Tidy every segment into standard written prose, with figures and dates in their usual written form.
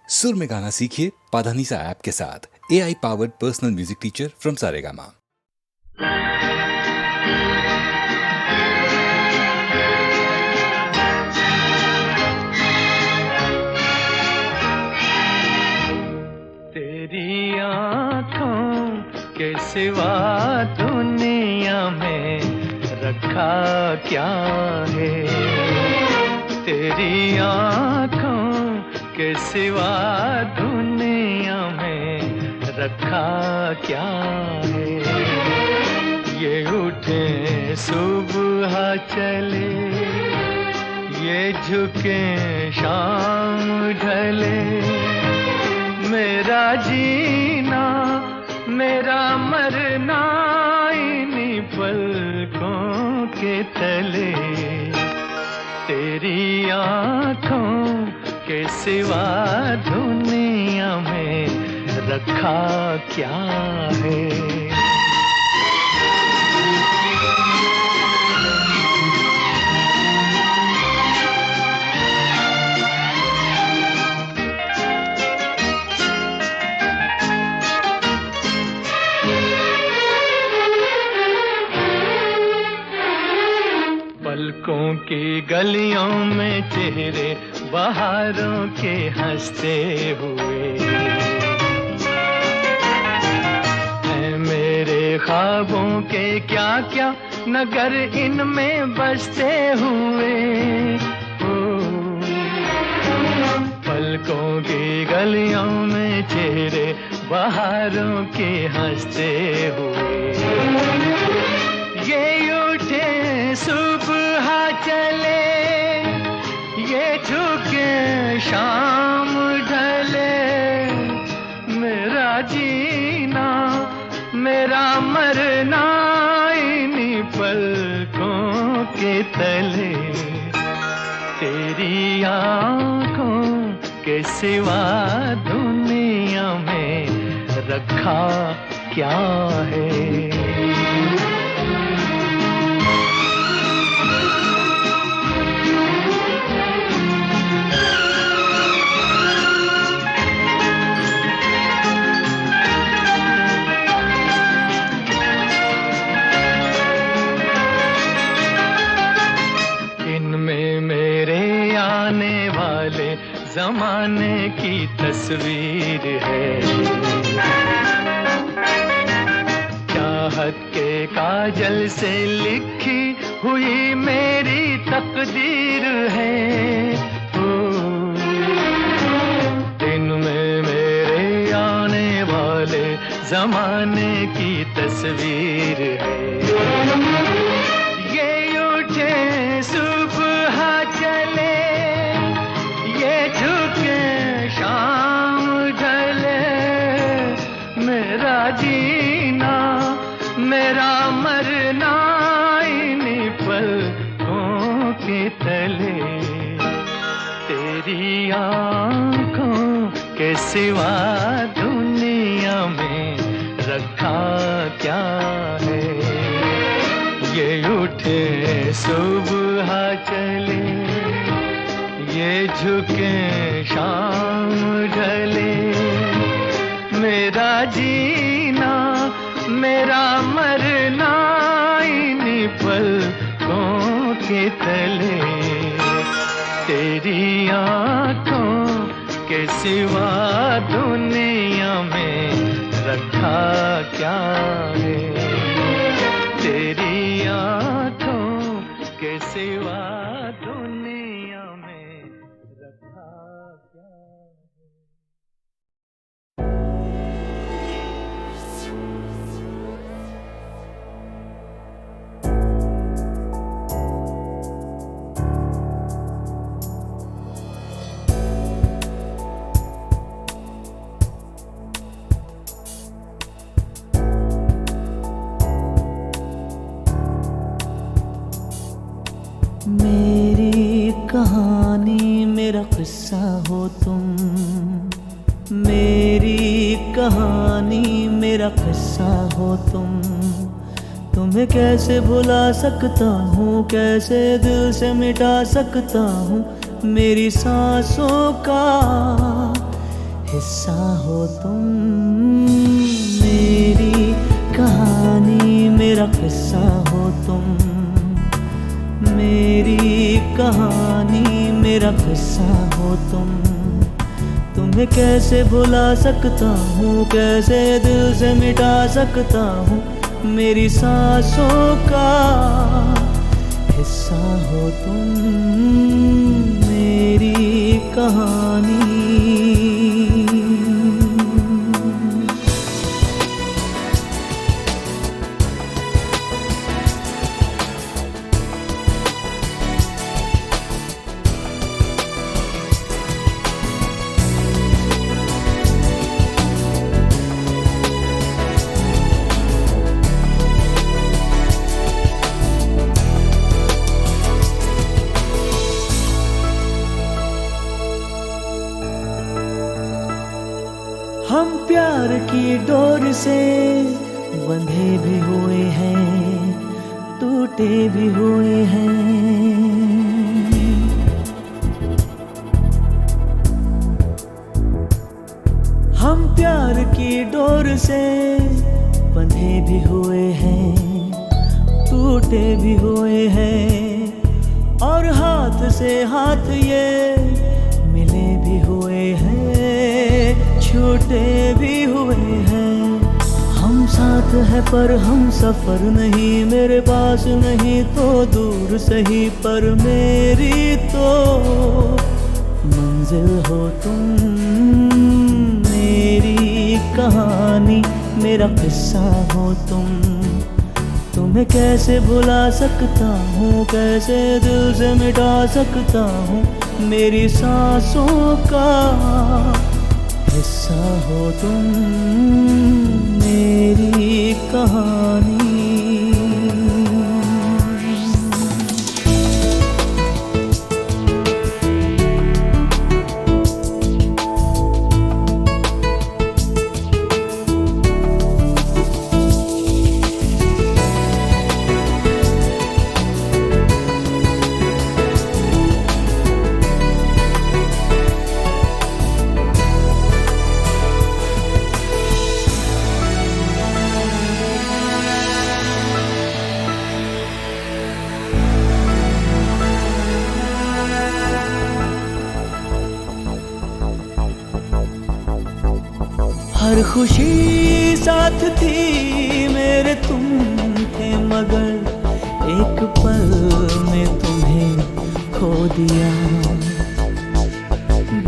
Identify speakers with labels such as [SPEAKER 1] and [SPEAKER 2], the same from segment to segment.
[SPEAKER 1] सुर में गाना सीखिए पाधानीसा ऐप के साथ। AI powered personal music teacher from Saregama.
[SPEAKER 2] तेरी आँखों के सिवा दुनिया में रखा क्या है। तेरी आँखों के सिवा दुनिया में रखा क्या है। ये उठे सुबह चले, ये झुके शाम ढले, मेरा जीना मेरा मरना इन्हीं पलकों के तले। तेरी आँखों के सिवा दुनिया में रखा क्या है। पलकों की गलियों में चेहरे बहारों के हंसते हुए हैं मेरे ख्वाबों के क्या क्या नगर इनमें बसते हुए। पलकों की गलियों में चेहरे बहारों के हंसते हुए, ये उठे सुबह चले, ये झुके शाम ढले, मेरा जीना मेरा मरना इन्हीं पलकों के तले। तेरी आँखों के सिवा दुनिया में रखा क्या है। ज़माने की तस्वीर है, चाहत के काजल से लिखी हुई मेरी तकदीर है। दिन में मेरे आने वाले ज़माने की तस्वीर है, ये उठे सुबह चले, झुके शाम ढले, मेरा जीना मेरा मरना इन्हीं पलकों के तले। तेरी आँखों के सिवा दुनिया में रखा क्या है। ये उठे सुबह चले, ये झुके शाम ढले, मेरा जीना मेरा मरना इन्हीं पलकों के तले। तेरी आँखों के सिवा दुनिया में रखा क्या है। तेरी आँखों के सिवा दुनिया में रखा क्या है।
[SPEAKER 3] मेरी कहानी मेरा किस्सा हो तुम, मेरी कहानी मेरा किस्सा हो तुम। तुम्हें कैसे भुला सकता हूँ, कैसे दिल से मिटा सकता हूँ मेरी सांसों का तुम, मेरी कहानी मेरा किस्सा हो तुम, मेरी कहानी मेरा किस्सा हो तुम। तुम्हें कैसे भुला सकता हूँ, कैसे दिल से मिटा सकता हूँ, मेरी सांसों का हिस्सा हो तुम, मेरी कहानी। हम प्यार की डोर से बंधे भी हुए हैं, टूटे भी हुए हैं। हम प्यार की डोर से बंधे भी हुए हैं, टूटे भी हुए हैं, और हाथ से हाथ ये मिले भी हुए हैं, छूटे भी हुए हैं। हम साथ हैं पर हम सफर नहीं, मेरे पास नहीं तो दूर सही, पर मेरी तो मंजिल हो तुम, मेरी कहानी मेरा किस्सा हो तुम। तुम्हें कैसे भुला सकता हूँ, कैसे दिल से मिटा सकता हूँ, मेरी सांसों का हिस्सा हो तुम, मेरी कहानी। हर खुशी साथ थी मेरे, तुम थे मगर एक पल में तुम्हें खो दिया।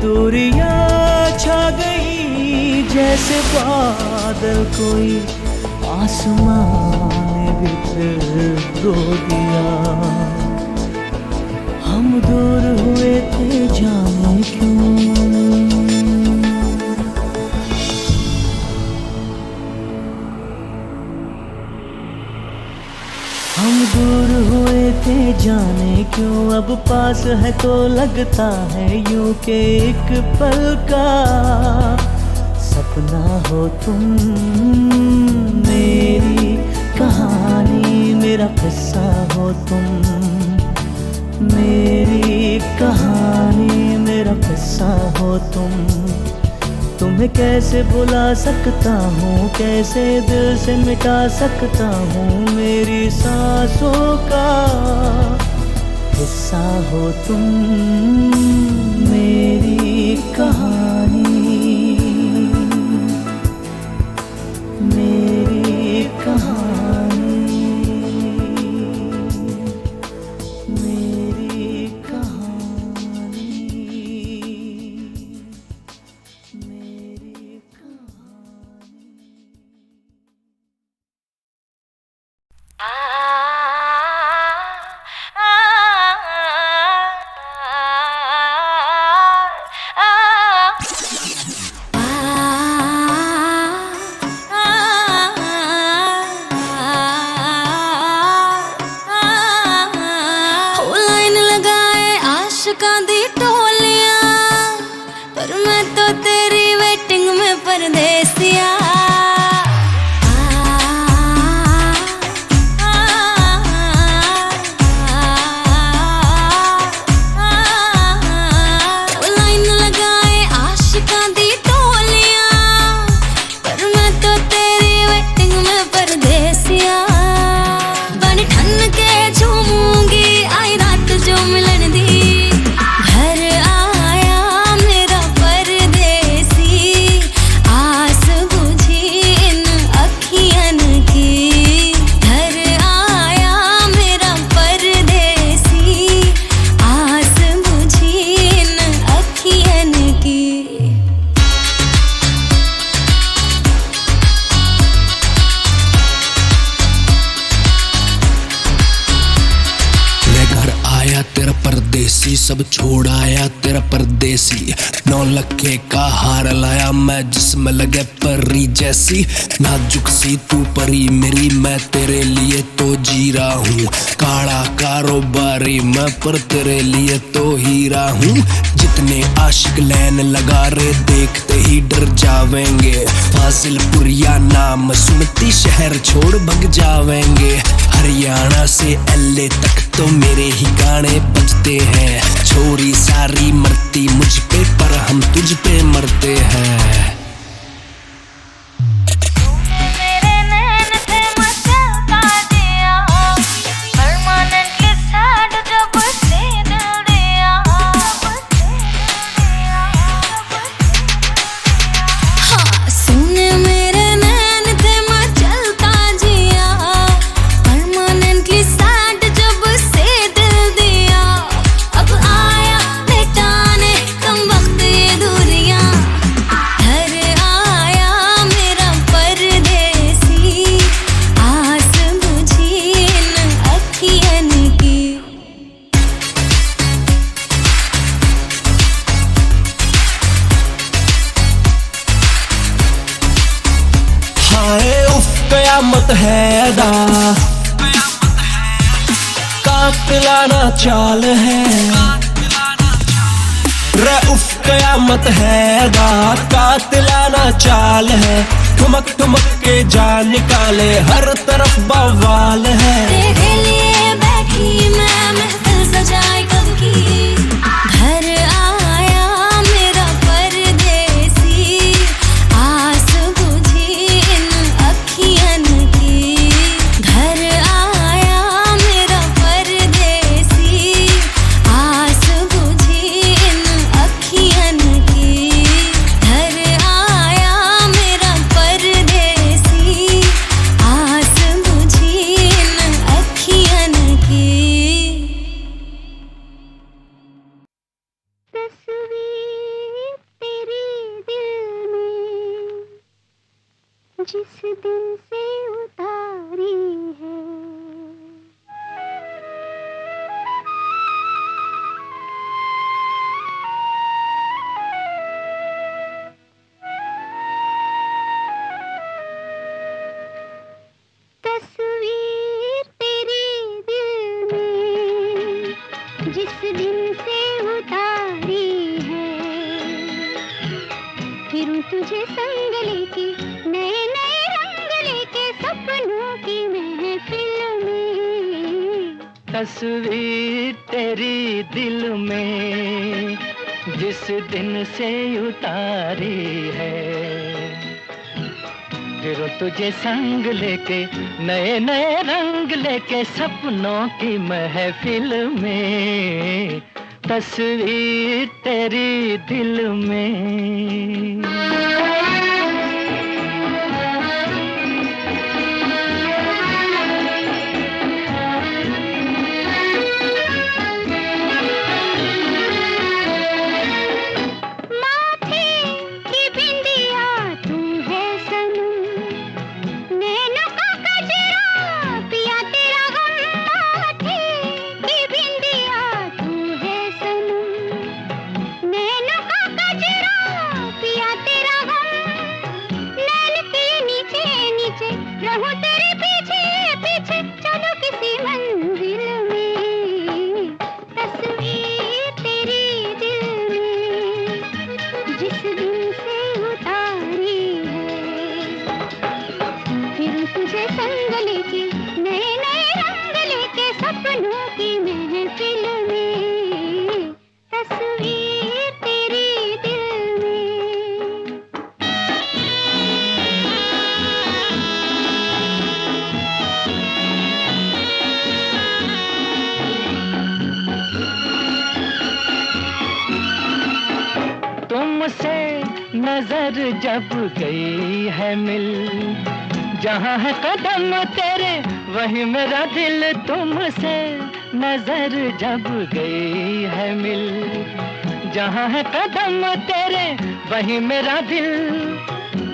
[SPEAKER 3] दूरियां छा गई जैसे बादल, कोई आसमान ने भी फिर रो दिया। हम दूर हुए थे जाने क्यों, हम दूर हुए थे जाने क्यों, अब पास है तो लगता है यूं के एक पल का सपना हो तुम, मेरी कहानी मेरा किस्सा हो तुम, मेरी कहानी मेरा किस्सा हो तुम। तुम्हें कैसे भुला सकता हूँ, कैसे दिल से मिटा सकता हूँ, मेरी सांसों का हिस्सा हो तुम, मेरी कहानी, मेरी कहानी, मेरी कहानी, मेरी कहानी।
[SPEAKER 4] आशिकां दी टोलियां, पर मैं तो तेरी वेटिंग में परदेसिया। लाइन लगाए आशिकां दी टोलियां,
[SPEAKER 5] सब छोड़ आया तेरा परदेसी। 9 लखे का हार लाया मैं जिसमें लगे परी जैसी। नाजुक सी तू परी मेरी, मैं तेरे लिए तो जी रहा हूँ। काला कारोबारी मैं पर तेरे लिए तो हीरा हूँ। जितने आशिक लैन लगा रे देखते ही डर जावेंगे। फाजिलपुरिया नाम सुनती शहर छोड़ भग जावेंगे। हरियाणा से LA तक तो मेरे ही गाने बजते हैं। छोरी सारी मरती मुझ पे पर हम तुझ पे मरते हैं। कयामत है अदा, कातिलाना चाल है रे उफ। कयामत है अदा, कातिलाना चाल है। ठुमक ठुमक के जान निकाले हर तरफ बवाल है।
[SPEAKER 4] तेरे लिए बैठी मैं महफिल सजाई कब की। घर आया मेरा परदेसी, आस बुझी इन अखियन की। घर आया मेरा परदेसी, आस बुझी इन अखियन की। घर आया मेरा परदेसी, आस बुझी इन अखियन की। तस्वीर तेरे दिल में जिस दिन से उतारी है, तस्वीर तेरे दिल में जिस दिन से उतारी है। फिरूं तुझे संग लेके नए नए रंग लेके सपनों की महफिल में।
[SPEAKER 2] तस्वीर तेरी दिल में जिस दिन से उतारी है। फिर तुझे संग लेके नए नए रंग लेके सपनों की महफिल में। तस्वीर तेरी दिल में। नजर जब गई है मिल, जहाँ है कदम तेरे वही मेरा दिल। तुमसे नजर जब गई है मिल, जहाँ है कदम तेरे वही मेरा दिल।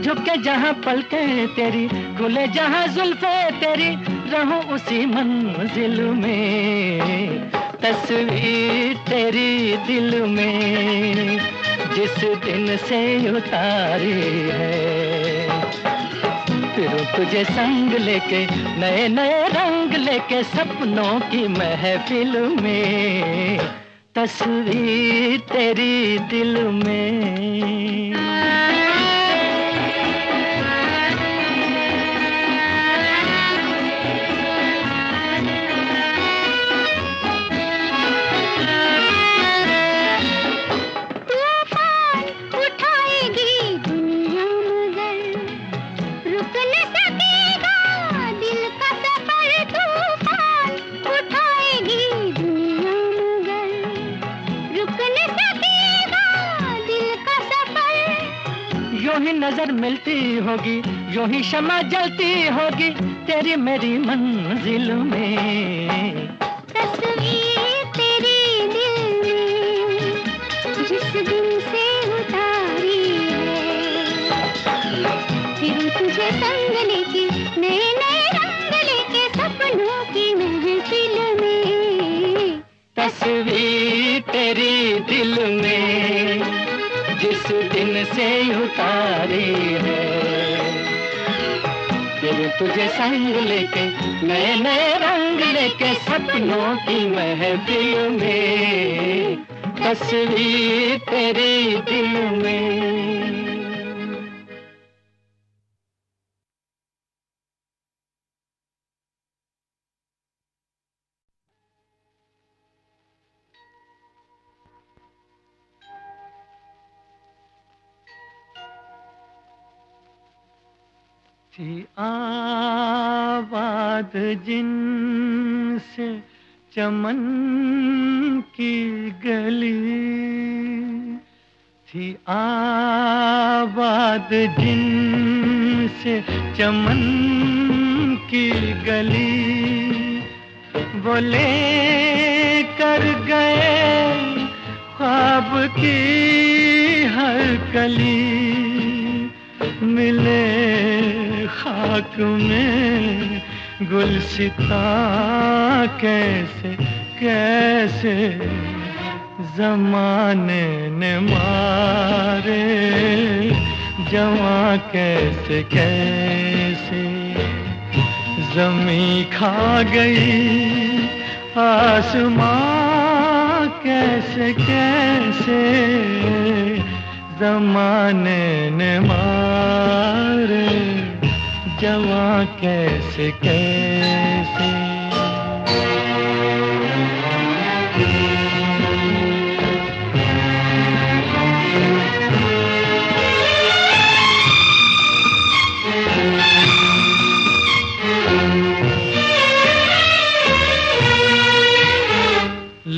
[SPEAKER 2] झुके जहाँ पलके तेरी, खुले जहाँ जुल्फे तेरी, रहूं उसी मंजिल में। तस्वीर तेरी दिल में जिस दिन से उतारी है, फिरूं तुझे संग लेके नए नए रंग लेके सपनों की महफिल में, तस्वीर तेरी दिल में। यूं ही नजर मिलती होगी, यूं ही शमा जलती होगी तेरी मेरी मंजिल में,
[SPEAKER 4] तस्वीर तेरी दिल में जिस दिन से उतारी है, फिर तुझे संग लेके नए नए रंग लेके सपनों की महफिल में,
[SPEAKER 2] तस्वीर तेरी दिल में जिस दिन से उतारी है, फिर तुझे संग लेके नए नए रंग लेके सपनों की महफिल में, तस्वीर तेरी दिल में। थी आबाद जिनसे चमन की गली, थी आबाद जिनसे चमन की गली, वो ले कर गए ख्वाब की हर कली, मिले खाक में गुलसिता कैसे कैसे जमाने ने मारे, जवां कैसे कैसे जमी खा गई आसमां कैसे कैसे जमाने ने मारे, जवां कैसे कैसे।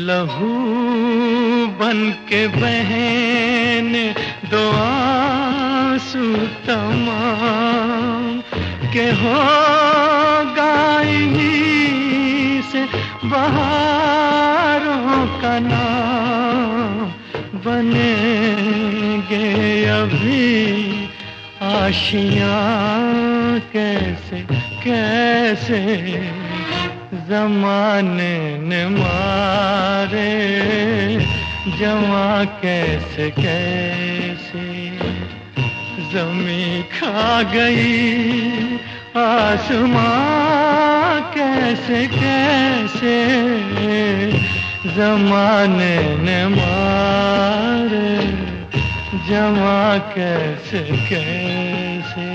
[SPEAKER 2] लहू बन के बहन दो आंसू तमाम के होगा इन्हीं से बहारों का नाम, बनेंगे अभी आशियाँ कैसे कैसे जमाने ने मारे, जवां कैसे कैसे जमी खा गई आसमां कैसे कैसे जमाने ने मारे, जवां कैसे कैसे।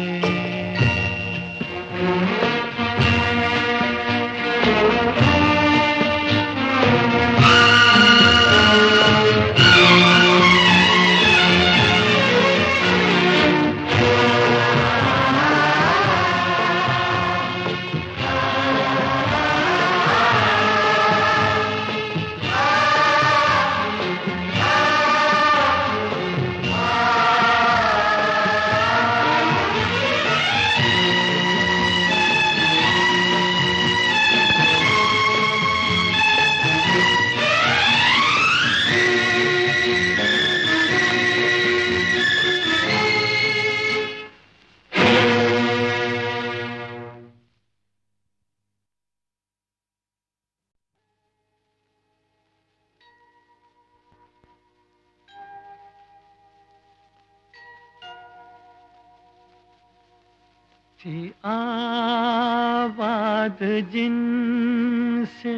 [SPEAKER 2] थी आबाद जिनसे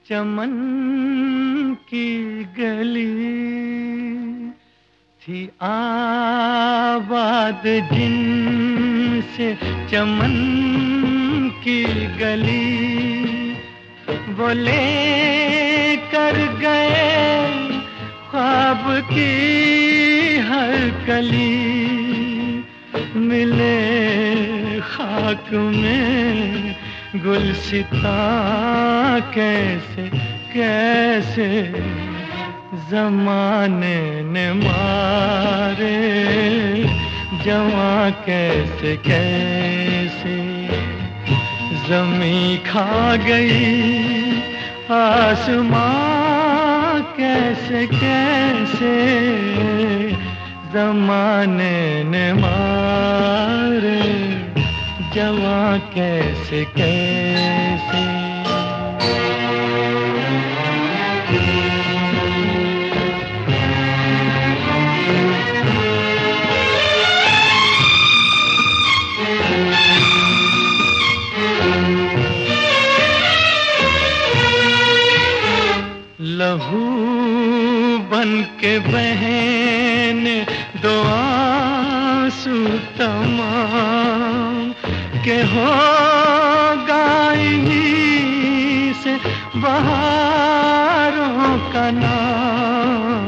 [SPEAKER 2] चमन की गली, थी आबाद जिनसे चमन की गली, वो ले कर गए ख्वाब की हर कली, मिले खाक में गुलसिता कैसे कैसे ज़माने ने मारे जवां कैसे कैसे, ज़मीं खा गई आसमां कैसे कैसे, ज़माने ने मारे जवां कैसे कैसे। लहू बन के बहन दो आंसू तमाम के होगा इन्हीं से बहारों का नाम,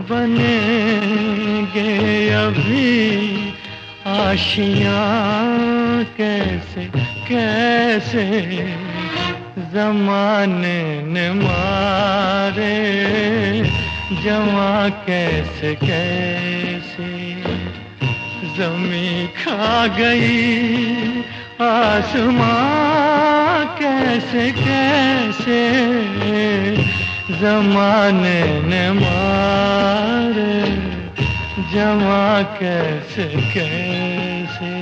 [SPEAKER 2] बनेंगे अभी आशियाँ कैसे कैसे, ज़माने ने मारे जवां कैसे कैसे, ज़मीं खा गई आसमां कैसे कैसे, ज़माने ने मारे जवां कैसे कैसे।